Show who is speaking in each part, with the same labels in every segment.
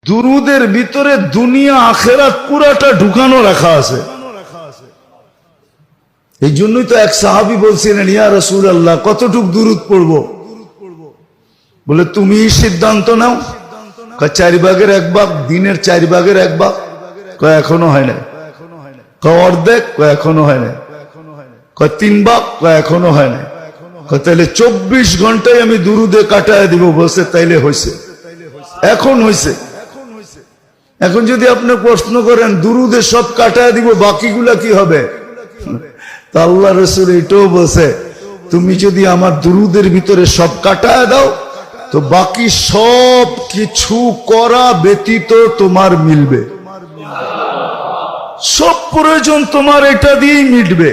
Speaker 1: দুরুদের ভিতরে দুনিয়া আখেরাত পুরাটা ঢুকানো রাখা আছে। এই জন্যই তো এক সাহাবী বলছিলেন, ইয়া রাসূলুল্লাহ, কতটুক দুরুদ পড়বো? বলে তুমি সিদ্ধান্ত নাও। 4 ভাগের 1 ভাগ, দিনের 4 ভাগের 1 ভাগ। এখনো হয় না। অর্ধেক, এখনো হয় না। 3 ভাগ, এখনো হয় না। তাহলে 24 ঘন্টায় আমি দুরুদে কাটায় দিব। বলছে তাইলে হয়েছে, এখন হয়েছে। এখন যদি আপনি প্রশ্ন করেন দুরুদে সব কাটায় দিব, বাকিগুলা কি হবে? তা আল্লাহ রাসূল এটাও বলছে, তুমি যদি আমার দুরুদের ভিতরে সব কাটায় দাও তো বাকি সব কিছু করা ব্যতীত তোমার মিলবে। সব প্রয়োজন তোমার এটা দিয়েই মিটবে।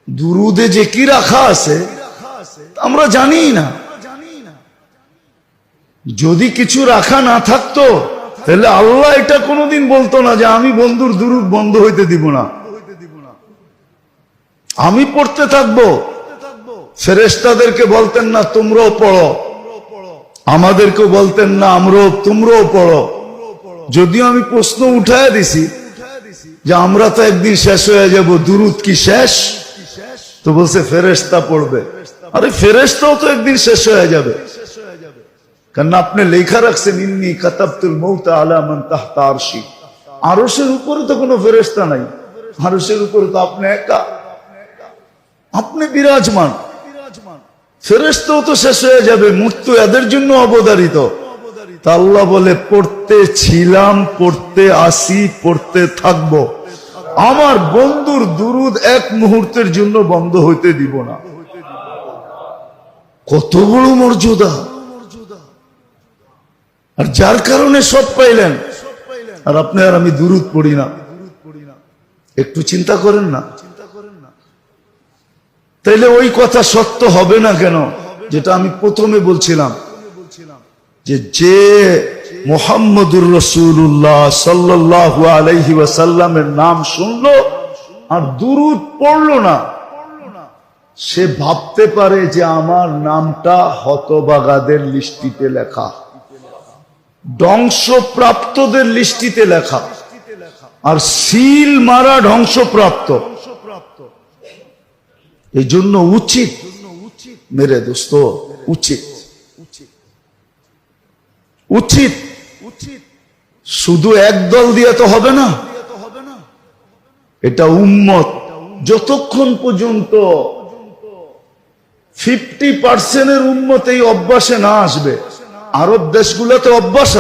Speaker 1: দুরুদে যে কি রাখা আছে আমরা জানি না। যদি কিছু রাখা না থাকতো তাহলে আল্লাহ এটা কোনোদিন বলতো না যে আমি বন্ধুর দুরুদ বন্ধ হইতে দিব না, আমি পড়তে থাকবো। ফেরেশতাদেরকে বলতেন না তোমরাও পড়ো, আমাদেরকেও বলতেন না তোমরাও পড়ো। যদিও আমি প্রশ্ন উঠায় দিছি যে আমরা তো একদিন শেষ হয়ে যাব, দুরুদ কি শেষ? তো বলছে ফেরেশতা পড়বে। আরে ফেরেশতাও তো একদিন শেষ হয়ে যাবে, কারণ আপনি লেখা রাখছেন ইন্নী কাতাবতুল মাউতা আলা মান তাহতা আরশি। আরশের উপরে তো কোনো ফেরেশতা নাই, আরশের উপরে তো আপনি একা, আপনি বিরাজমান। ফেরেশতাও তো শেষ হয়ে যাবে, মৃত্যু এদের জন্য অবধারিত। তা আল্লাহ বলে পড়তে ছিলাম, পড়তে আসি, পড়তে থাকবো। আমার বন্ধুর দুরুদ এক মুহূর্তের জন্য বন্ধ হইতে দিব না। কত বড় মর্যাদা! আর যার কারণে সব পাইলেন, আর আপনি আর আমি দুরুদ পড়ি না। একটু চিন্তা করেন না, তাইলে ওই কথা সত্য হবে না কেন যেটা আমি প্রথমে বলছিলাম, যে মুহাম্মদুর রাসূলুল্লাহ সাল্লাল্লাহু আলাইহি ওয়াসাল্লামের নাম শুনলো আর দুরুদ পড়লো না, সে ভাবতে পারে যে আমার নামটা হতভাগাদের লিস্টিতে লেখা, ধ্বংসপ্রাপ্তদের লিস্টিতে লেখা, আর সিল মারা ধ্বংসপ্রাপ্ত। এই জন্য উচিত মেরে দোস্ত, উচিত উচিত শুধু একদল দিয়ে তো হবে না। এটা যতক্ষণ পর্যন্ত 50% উম্মত এই অভ্যাসে না আসবে। আরব দেশগুলোতে অভ্যাস আছে।